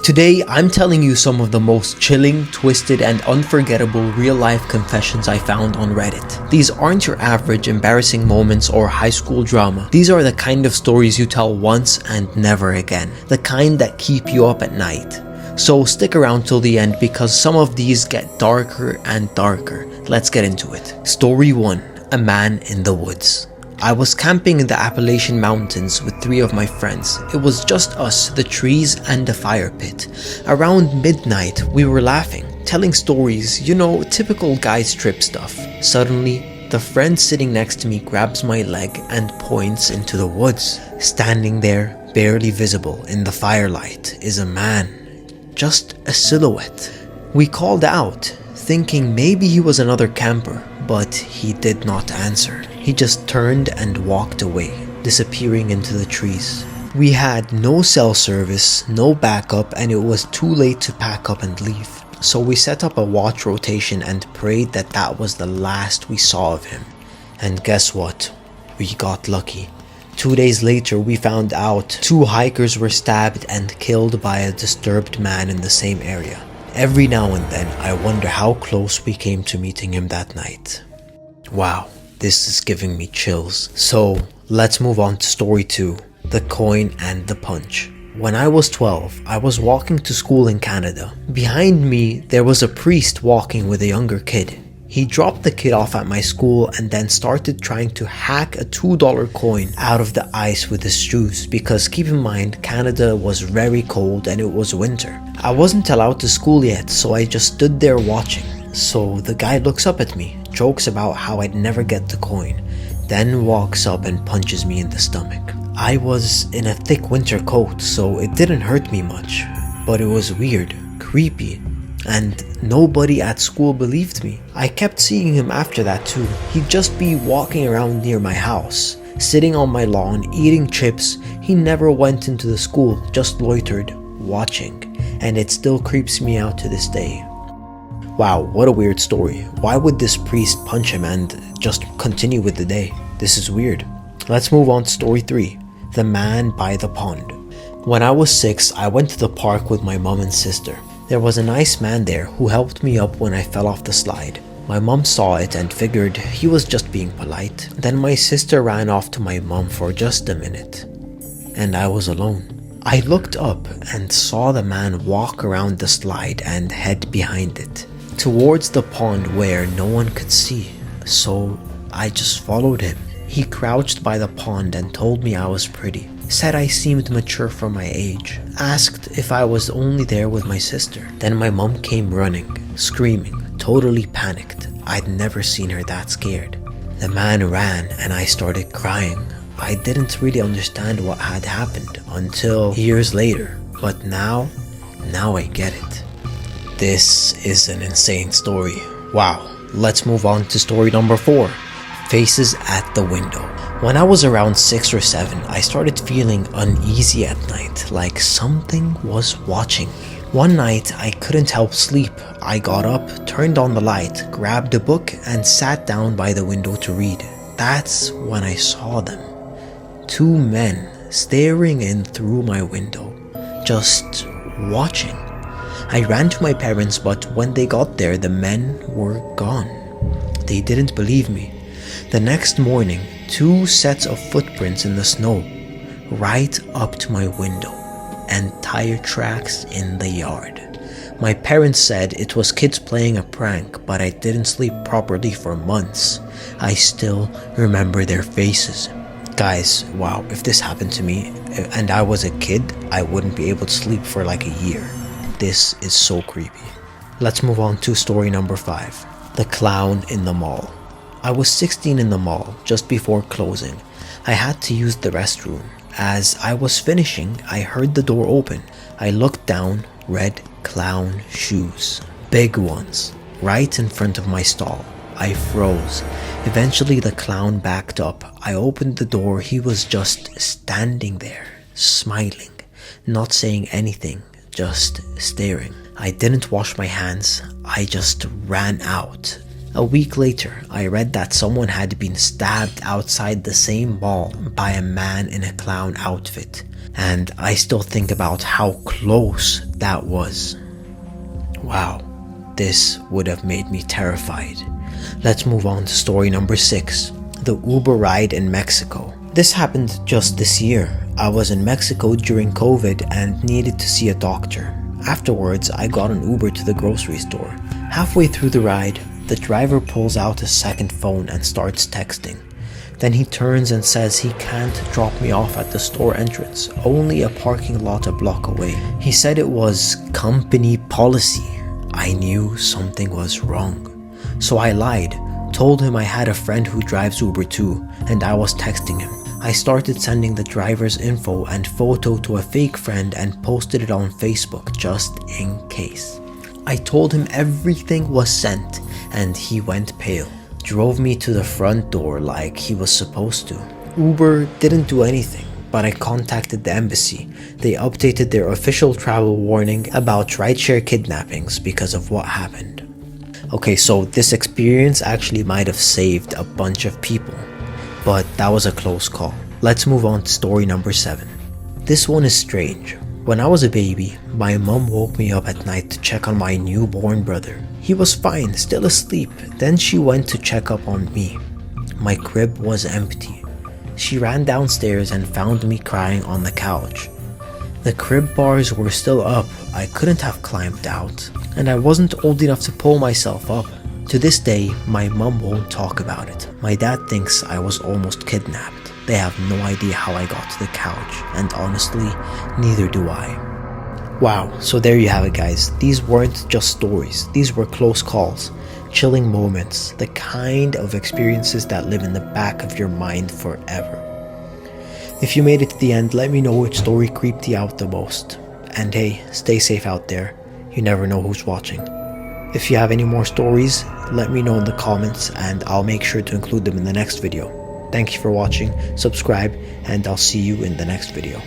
Today, I'm telling you some of the most chilling, twisted, and unforgettable real-life confessions I found on Reddit. These aren't your average embarrassing moments or high school drama. These are the kind of stories you tell once and never again. The kind that keep you up at night. So stick around till the end because some of these get darker and darker. Let's get into it. Story 1. A Man in the Woods. I was camping in the Appalachian Mountains with 3 of my friends. It was just us, the trees, and the fire pit. Around midnight, we were laughing, telling stories, typical guys trip stuff. Suddenly, the friend sitting next to me grabs my leg and points into the woods. Standing there, barely visible in the firelight, is a man. Just a silhouette. We called out, thinking maybe he was another camper, but he did not answer. He just turned and walked away, disappearing into the trees. We had no cell service, no backup, and it was too late to pack up and leave. So we set up a watch rotation and prayed that was the last we saw of him. And guess what? We got lucky. 2 days later, we found out 2 hikers were stabbed and killed by a disturbed man in the same area. Every now and then, I wonder how close we came to meeting him that night. Wow, this is giving me chills. So, let's move on to story 2, the coin and the punch. When I was 12, I was walking to school in Canada. Behind me, there was a priest walking with a younger kid. He dropped the kid off at my school and then started trying to hack a $2 coin out of the ice with his shoes because keep in mind, Canada was very cold and it was winter. I wasn't allowed to school yet, so I just stood there watching. So the guy looks up at me, jokes about how I'd never get the coin, then walks up and punches me in the stomach. I was in a thick winter coat, so it didn't hurt me much, but it was weird, creepy, and nobody at school believed me. I kept seeing him after that too. He'd just be walking around near my house, sitting on my lawn, eating chips. He never went into the school, just loitered, watching, and it still creeps me out to this day. Wow, what a weird story. Why would this priest punch him and just continue with the day? This is weird. Let's move on to story 3, the man by the pond. When I was 6, I went to the park with my mom and sister. There was a nice man there who helped me up when I fell off the slide. My mom saw it and figured he was just being polite. Then my sister ran off to my mom for just a minute, and I was alone. I looked up and saw the man walk around the slide and head behind it, towards the pond where no one could see, so I just followed him. He crouched by the pond and told me I was pretty, said I seemed mature for my age, asked if I was only there with my sister. Then my mom came running, screaming, totally panicked. I'd never seen her that scared. The man ran and I started crying. I didn't really understand what had happened until years later, but now I get it. This is an insane story. Wow, let's move on to story number 4, faces at the window. When I was around 6 or 7, I started feeling uneasy at night, like something was watching me. One night, I couldn't help sleep. I got up, turned on the light, grabbed a book, and sat down by the window to read. That's when I saw them. 2 men staring in through my window, just watching. I ran to my parents, but when they got there, the men were gone. They didn't believe me. The next morning, 2 sets of footprints in the snow, right up to my window, and tire tracks in the yard. My parents said it was kids playing a prank, but I didn't sleep properly for months. I still remember their faces. Guys, wow, if this happened to me and I was a kid, I wouldn't be able to sleep for like a year. This is so creepy. Let's move on to story number 5, the clown in the mall. I was 16 in the mall, just before closing. I had to use the restroom. As I was finishing, I heard the door open. I looked down, red clown shoes. Big ones, right in front of my stall. I froze. Eventually the clown backed up. I opened the door. He was just standing there, smiling, not saying anything, just staring. I didn't wash my hands. I just ran out. A week later, I read that someone had been stabbed outside the same mall by a man in a clown outfit. And I still think about how close that was. Wow, this would have made me terrified. Let's move on to story number 6, the Uber ride in Mexico. This happened just this year. I was in Mexico during COVID and needed to see a doctor. Afterwards, I got an Uber to the grocery store. Halfway through the ride, the driver pulls out a second phone and starts texting. Then he turns and says he can't drop me off at the store entrance, only a parking lot a block away. He said it was company policy. I knew something was wrong. So I lied, told him I had a friend who drives Uber too, and I was texting him. I started sending the driver's info and photo to a fake friend and posted it on Facebook just in case. I told him everything was sent and he went pale. Drove me to the front door like he was supposed to. Uber didn't do anything, but I contacted the embassy. They updated their official travel warning about rideshare kidnappings because of what happened. Okay, so this experience actually might have saved a bunch of people, but that was a close call. Let's move on to story number 7. This one is strange. When I was a baby, my mom woke me up at night to check on my newborn brother. He was fine, still asleep. Then she went to check up on me. My crib was empty. She ran downstairs and found me crying on the couch. The crib bars were still up. I couldn't have climbed out, and I wasn't old enough to pull myself up. To this day, my mom won't talk about it. My dad thinks I was almost kidnapped. They have no idea how I got to the couch, and honestly, neither do I. Wow, so there you have it, guys. These weren't just stories. These were close calls, chilling moments, the kind of experiences that live in the back of your mind forever. If you made it to the end, let me know which story creeped you out the most. And hey, stay safe out there. You never know who's watching. If you have any more stories, let me know in the comments and I'll make sure to include them in the next video. Thank you for watching, subscribe, and I'll see you in the next video.